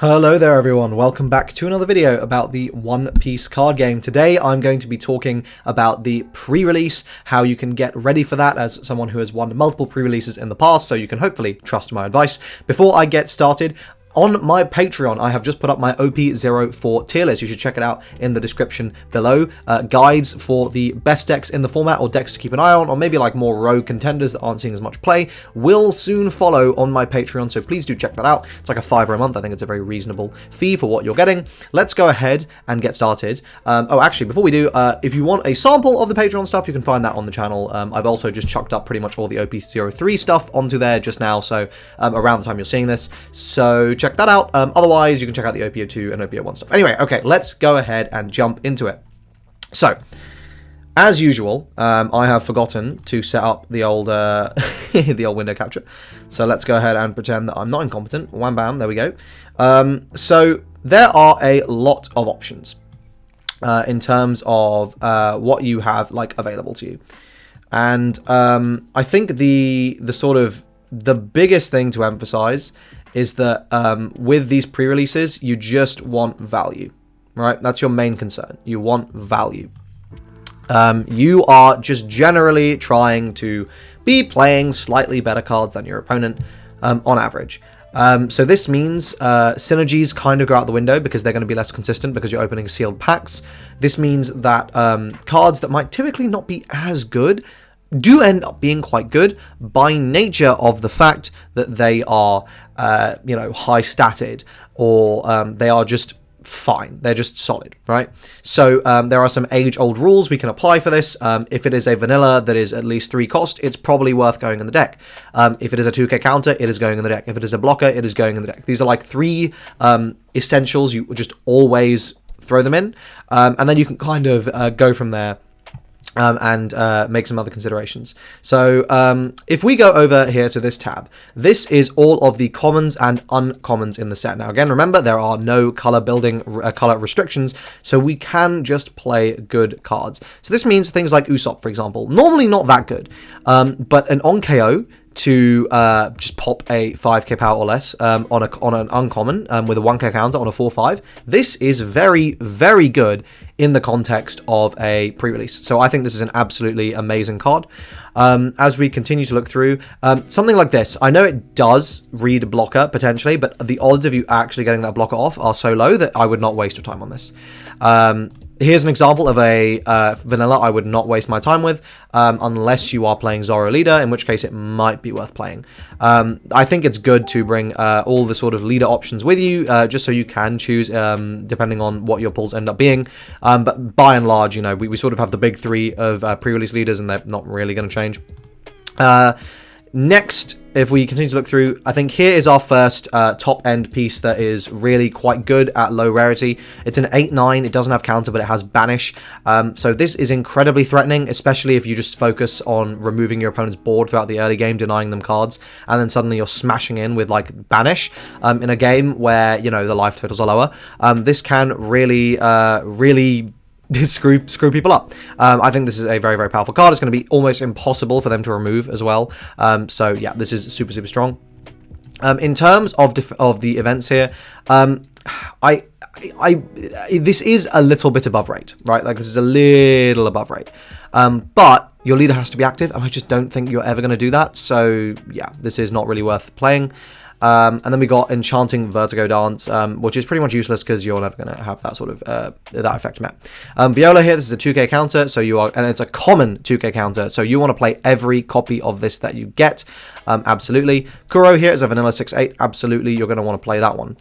Hello there everyone, welcome back to another video about the One Piece card game. Today I'm going to be talking about the pre-release, how you can get ready for that as someone who has won multiple pre-releases in the past, so you can hopefully trust my advice. Before I get started, on my Patreon, I have just put up my OP04 tier list. You should check it out in the description below. Guides for the best decks in the format, or decks to keep an eye on, or maybe like more rogue contenders that aren't seeing as much play, will soon follow on my Patreon, so please do check that out. It's like a $5 a month. I think it's a very reasonable fee for what you're getting. Let's go ahead and get started. Actually, before we do, if you want a sample of the Patreon stuff, you can find that on the channel. I've also just chucked up pretty much all the OP03 stuff onto there just now, so around the time you're seeing this. So check that out. Otherwise, you can check out the OP02 and OP01 stuff. Anyway, okay, let's go ahead and jump into it. So, as usual, I have forgotten to set up the old the old window capture. So let's go ahead and pretend that I'm not incompetent. Wham bam, there we go. So there are a lot of options in terms of what you have like available to you, and I think the biggest thing to emphasize is that with these pre-releases, you just want value, right? That's your main concern. You want value. You are just generally trying to be playing slightly better cards than your opponent on average. So this means synergies kind of go out the window because they're going to be less consistent because you're opening sealed packs. This means that cards that might typically not be as good do end up being quite good by nature of the fact that they are, high statted, or they are just fine. They're just solid, right? So there are some age-old rules we can apply for this. If it is a vanilla that is at least 3 cost, it's probably worth going in the deck. If it is a 2k counter, it is going in the deck. If it is a blocker, it is going in the deck. These are like 3 essentials. You just always throw them in, and then you can kind of go from there. And make some other considerations. So if we go over here to this tab, this is all of the commons and uncommons in the set. Now again, remember, there are no color restrictions, so we can just play good cards. So this means things like Usopp, for example, normally not that good, but an on-KO to just pop a 5k power or less on an uncommon with a 1k counter on a 4/5. This is very, very good in the context of a pre-release. So I think this is an absolutely amazing card. As we continue to look through, something like this. I know it does read blocker potentially, but the odds of you actually getting that blocker off are so low that I would not waste your time on this. Here's an example of a vanilla I would not waste my time with, unless you are playing Zoro Leader, in which case it might be worth playing. I think it's good to bring all the sort of leader options with you, just so you can choose, depending on what your pulls end up being. But by and large, you know, we sort of have the big 3 of pre-release leaders, and they're not really going to change. Next, if we continue to look through, I think here is our first top-end piece that is really quite good at low rarity. It's an 8/9, it doesn't have counter, but it has banish. So this is incredibly threatening, especially if you just focus on removing your opponent's board throughout the early game, denying them cards, and then suddenly you're smashing in with, like, banish in a game where, you know, the life totals are lower. This can really screw people up. I think this is a very, very powerful card. It's going to be almost impossible for them to remove as well. So yeah, this is super, super strong. In terms of the events here, this is a little bit above rate, right? Like, this is a little above rate. But your leader has to be active, and I just don't think you're ever going to do that. So yeah, this is not really worth playing. And then we got Enchanting Vertigo Dance, which is pretty much useless because you're never going to have that sort of that effect met. Viola here, this is a 2k counter, so you are, and it's a common 2k counter, so you want to play every copy of this that you get. Absolutely. Kuro here is a vanilla 6/8. Absolutely, you're going to want to play that one.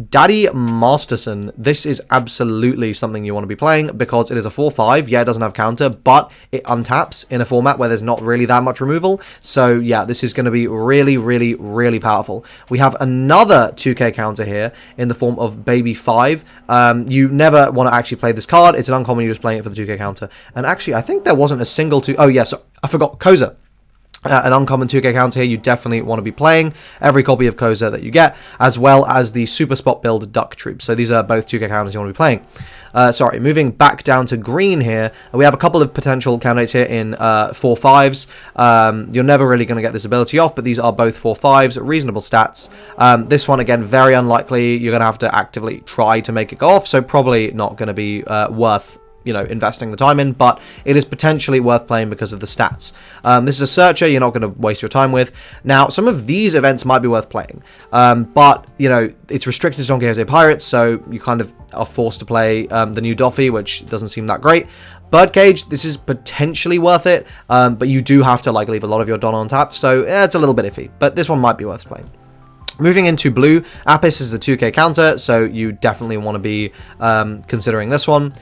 Daddy Masterson, this is absolutely something you want to be playing because it is a 4/5. Yeah, it doesn't have counter, but it untaps in a format where there's not really that much removal. So yeah, this is going to be really, really, really powerful. We have another 2k counter here in the form of Baby 5. You never want to actually play this card. It's an uncommon, you're just playing it for the 2k counter. And actually, I think there wasn't a single 2... Oh yeah, so I forgot Koza. An uncommon 2k counter here you definitely want to be playing. Every copy of Koza that you get, as well as the Super Spot build Duck Troops. So these are both 2k counters you want to be playing. Sorry, moving back down to green here, we have a couple of potential candidates here in 4/5s. You're never really going to get this ability off, but these are both 4/5s, reasonable stats. This one, again, very unlikely. You're going to have to actively try to make it go off, so probably not going to be worth investing the time in, but it is potentially worth playing because of the stats. This is a searcher you're not going to waste your time with. Now, some of these events might be worth playing, but, it's restricted to Don Quixote Pirates, so you kind of are forced to play the new Doffy, which doesn't seem that great. Birdcage, this is potentially worth it, but you do have to, leave a lot of your Don on tap, so it's a little bit iffy, but this one might be worth playing. Moving into blue, Apis is a 2k counter, so you definitely want to be considering this one.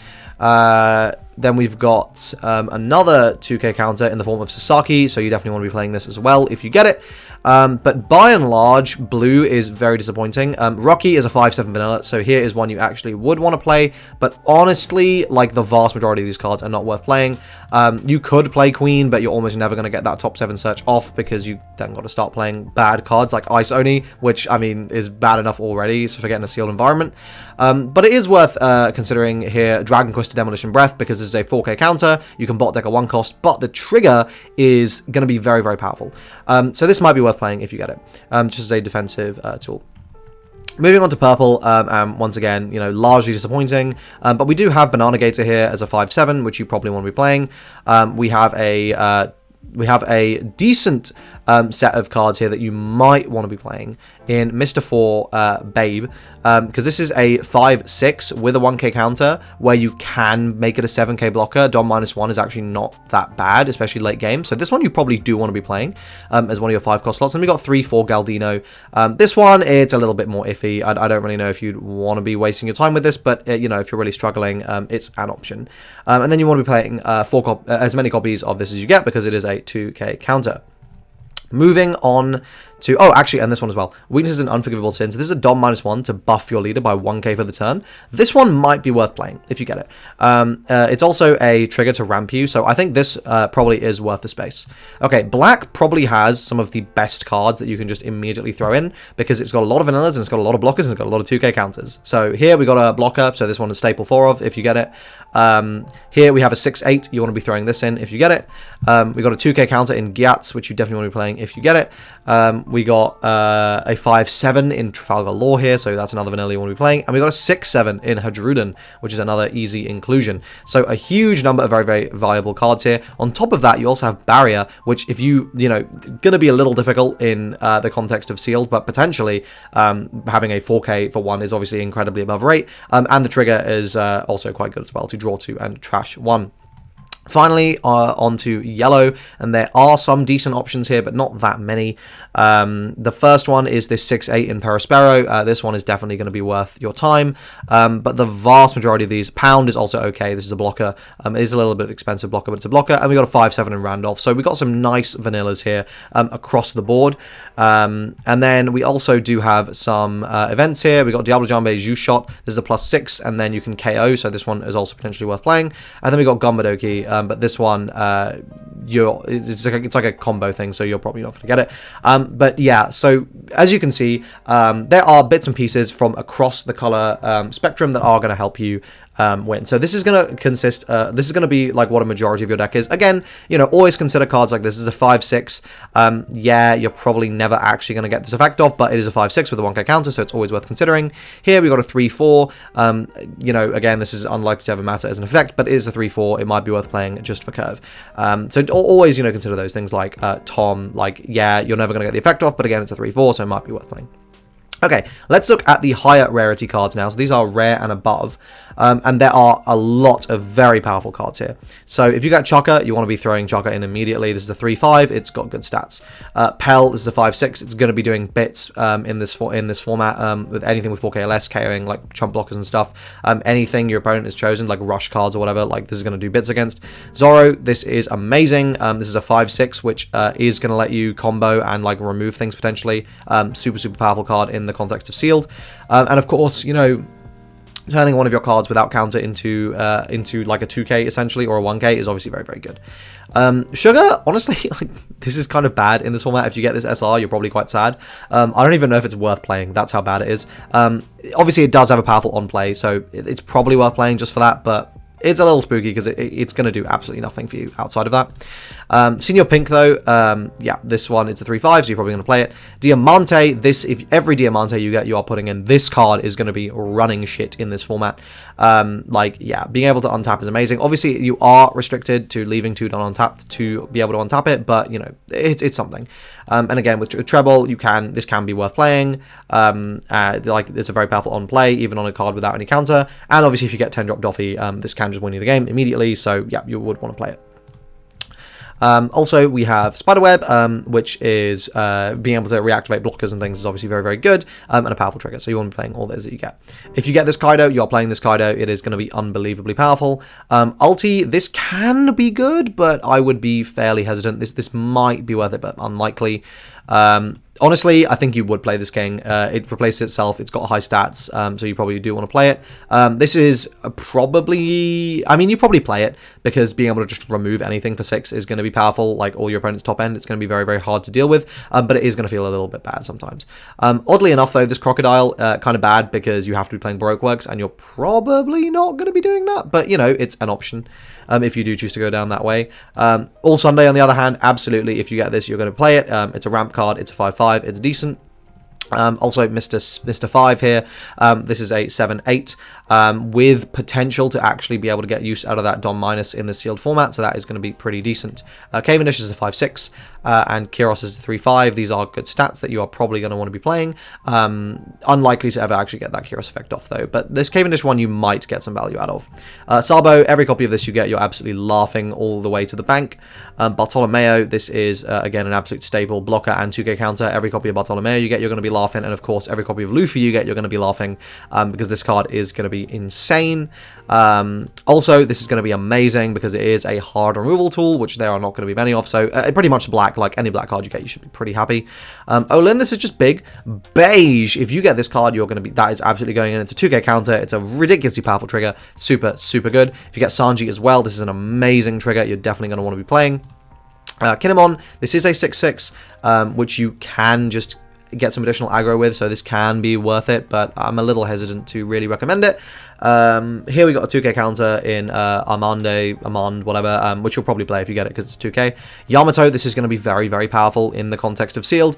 Then we've got another 2k counter in the form of Sasaki, so you definitely want to be playing this as well if you get it. But by and large, blue is very disappointing. Rocky is a 5/7 vanilla, so here is one you actually would want to play, but honestly, the vast majority of these cards are not worth playing. You could play Queen, but you're almost never going to get that top 7 search off, because you then got to start playing bad cards like Ice Oni, which, I mean, is bad enough already, so forget in a sealed environment. But it is worth considering here Dragon Quest to Demolition Breath, because this is a 4k counter. You can bot deck a 1 cost, but the trigger is going to be very, very powerful. So this might be worth playing if you get it, just as a defensive tool. Moving on to purple, once again, largely disappointing, but we do have Banana Gator here as a 5/7, which you probably want to be playing. We have a decent set of cards here that you might want to be playing in Mr. 4 Babe, because this is a 5/6 with a 1k counter where you can make it a 7k blocker. Dom -1 is actually not that bad, especially late game, so this one you probably do want to be playing as one of your 5 cost slots. And we got 3/4 Galdino. This one, it's a little bit more iffy. I don't really know if you'd want to be wasting your time with this, but if you're really struggling, it's an option. And then you want to be playing as many copies of this as you get, because it is a 2k counter. Moving on to, actually, and this one as well, Weaknesses and Unforgivable Sins. So this is a Dom -1 to buff your leader by 1k for the turn. This one might be worth playing if you get it. It's also a trigger to ramp you, so I think this probably is worth the space. Okay, black probably has some of the best cards that you can just immediately throw in, because it's got a lot of vanillas, and it's got a lot of blockers, and it's got a lot of 2k counters. So here we got a blocker, so this one is staple 4 of if you get it. Here we have a 6/8, you want to be throwing this in if you get it. We got a 2k counter in Gyatz, which you definitely want to be playing if you get it. We got a 5/7 in Trafalgar Law here, so that's another vanilla you want to be playing. And we got a 6/7 in Hadruden, which is another easy inclusion. So a huge number of very, very viable cards here. On top of that, you also have Barrier, which if going to be a little difficult in the context of sealed, but potentially having a 4k for 1 is obviously incredibly above rate. And the trigger is also quite good as well to draw 2 and trash 1. Finally, onto yellow, and there are some decent options here, but not that many. The first one is this 6/8 in Perispero. This one is definitely going to be worth your time, but the vast majority of these, Pound is also okay. This is a blocker. It is a little bit of expensive blocker, but it's a blocker, and we got a 5/7 in Randolph. So we got some nice vanillas here across the board. And then we also do have some events here. We got Diablo Jambe Juice Shot. This is a +6, and then you can KO. So this one is also potentially worth playing. And then we got Gumbadoki. But this one, it's like a combo thing, so you're probably not going to get it. But yeah, so as you can see, there are bits and pieces from across the color spectrum that are going to help you win. So this is going to consist, this is going to be like what a majority of your deck is. Again, always consider cards like this as a 5/6. Yeah, you're probably never actually going to get this effect off, but it is a 5/6 with a 1k counter, so it's always worth considering. Here we got a 3/4. Again, this is unlikely to ever matter as an effect, but it is a 3/4. It might be worth playing just for curve. So always, consider those things like Tom. Like, yeah, you're never going to get the effect off, but again, it's a 3/4, so it might be worth playing. Okay, let's look at the higher rarity cards now. So these are rare and above, and there are a lot of very powerful cards here. So if you got Chaka, you want to be throwing Chaka in immediately. This is a 3/5. It's got good stats. Pell, this is a 5/6. It's going to be doing bits in this format with anything with 4k or less, KOing like chump blockers and stuff. Anything your opponent has chosen, like rush cards or whatever, like this is going to do bits against. Zoro, this is amazing. This is a 5/6, which is going to let you combo and like remove things potentially. Super, super powerful card in the context of sealed. And of course, turning one of your cards without counter into like a 2k essentially, or a 1k is obviously very, very good. Sugar, honestly, like, this is kind of bad in this format. If you get this SR, you're probably quite sad. I don't even know if it's worth playing. That's how bad it is. Obviously, it does have a powerful on play, so it's probably worth playing just for that, but it's a little spooky because it's going to do absolutely nothing for you outside of that. Senior Pink, though, yeah, this one, it's a 3/5, so you're probably going to play it. Diamante, if every Diamante you get, you are putting in. This card is going to be running shit in this format. Like, yeah, being able to untap is amazing. Obviously, you are restricted to leaving 2 done untapped to be able to untap it, but, you know, it's something. And again, with Treble, this can be worth playing. Like, it's a very powerful on play, even on a card without any counter. And obviously, if you get 10-drop Doffy, this can just win you the game immediately. So, yeah, you would want to play it. Also, we have Spiderweb, which is being able to reactivate blockers and things is obviously very, very good, and a powerful trigger, so you want to be playing all those that you get. If you get this Kaido, you are playing this Kaido, it is going to be unbelievably powerful. Ulti, this can be good, but I would be fairly hesitant. This might be worth it, but unlikely. Honestly, I think you would play this king. It replaces itself. It's got high stats, so you probably do want to play it. This is probably... I mean, you probably play it, because being able to just remove anything for 6 is going to be powerful. Like, all your opponent's top end, it's going to be very, very hard to deal with, but it is going to feel a little bit bad sometimes. Oddly enough, though, this Crocodile, kind of bad, because you have to be playing Baroque Works, and you're probably not going to be doing that, but, you know, it's an option. If you do choose to go down that way. All Sunday, on the other hand, absolutely, if you get this, you're going to play it. It's a ramp card, it's a 5/5, it's decent. Also, Mr. 5 here, this is a 7/8, with potential to actually be able to get use out of that Dom minus in the sealed format, so that is going to be pretty decent. Cavendish is a 5/6, and Kyros is a 3/5. These are good stats that you are probably going to want to be playing. Unlikely to ever actually get that Kyros effect off, though, but this Cavendish one you might get some value out of. Sabo, every copy of this you get, you're absolutely laughing all the way to the bank. Bartolomeo, this is, again, an absolute staple blocker and 2k counter. Every copy of Bartolomeo you get, you're going to be laughing, and of course every copy of Luffy you get, you're going to be laughing, because this card is going to be insane. Also, this is going to be amazing because it is a hard removal tool, which there are not going to be many of, so pretty much black, like any black card you get, you should be pretty happy. Olin, this is just big. Beige, if you get this card, you're going to be, that is absolutely going in. It's a 2k counter, it's a ridiculously powerful trigger, super, super good. If you get Sanji as well, this is an amazing trigger, you're definitely going to want to be playing. Kinemon, this is a 6/6, which you can just get some additional aggro with, so this can be worth it, but I'm a little hesitant to really recommend it. Here we got a 2k counter in Armand, whatever, which you'll probably play if you get it because it's 2k. Yamato, this is going to be very, very powerful in the context of sealed,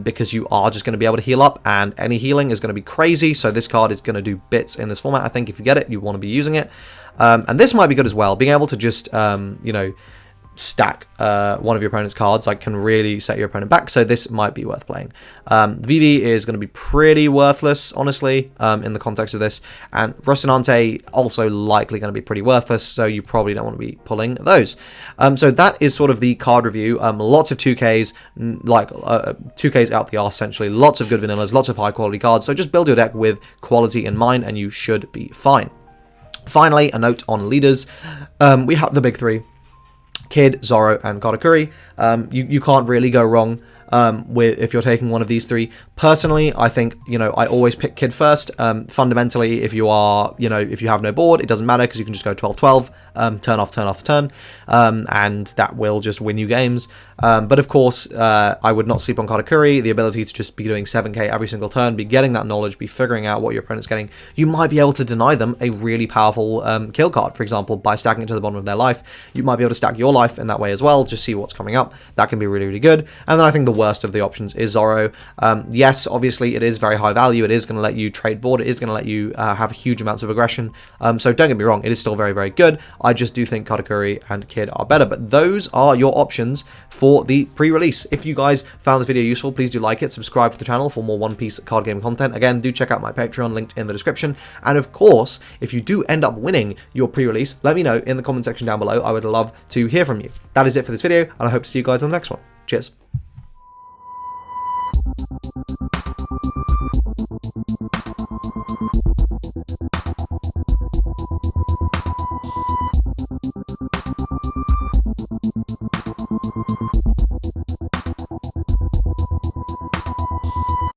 because you are just going to be able to heal up, and any healing is going to be crazy, so this card is going to do bits in this format. I think if you get it, you want to be using it. And this might be good as well, being able to just, you know, stack one of your opponent's cards, like, can really set your opponent back, so this might be worth playing. Vivi is going to be pretty worthless, honestly, in the context of this, and Rocinante also likely going to be pretty worthless, so you probably don't want to be pulling those. So that is sort of the card review. Lots of 2Ks, like 2Ks out the arse, essentially, lots of good vanillas, lots of high quality cards, so just build your deck with quality in mind and you should be fine. Finally, a note on leaders. We have the big three: Kid, Zoro, and Katakuri. You can't really go wrong if you're taking one of these three. Personally, I think, you know, I always pick Kid first. Fundamentally, if you are, you know, if you have no board, it doesn't matter because you can just go 12-12, turn off, turn, and that will just win you games. But of course, I would not sleep on Katakuri. The ability to just be doing 7k every single turn, be getting that knowledge, be figuring out what your opponent's getting. You might be able to deny them a really powerful kill card, for example, by stacking it to the bottom of their life. You might be able to stack your life in that way as well, just see what's coming up. That can be really, really good. And then I think the worst of the options is Zoro. Yes, obviously it is very high value. It is going to let you trade board. It is going to let you have huge amounts of aggression. So don't get me wrong, it is still very, very good. I just do think Katakuri and Kid are better. But those are your options for the pre-release. If you guys found this video useful, please do like it, subscribe to the channel for more One Piece card game content. Again, do check out my Patreon linked in the description. And of course, if you do end up winning your pre-release, let me know in the comment section down below. I would love to hear from you. That is it for this video, and I hope to see you guys on the next one. Cheers.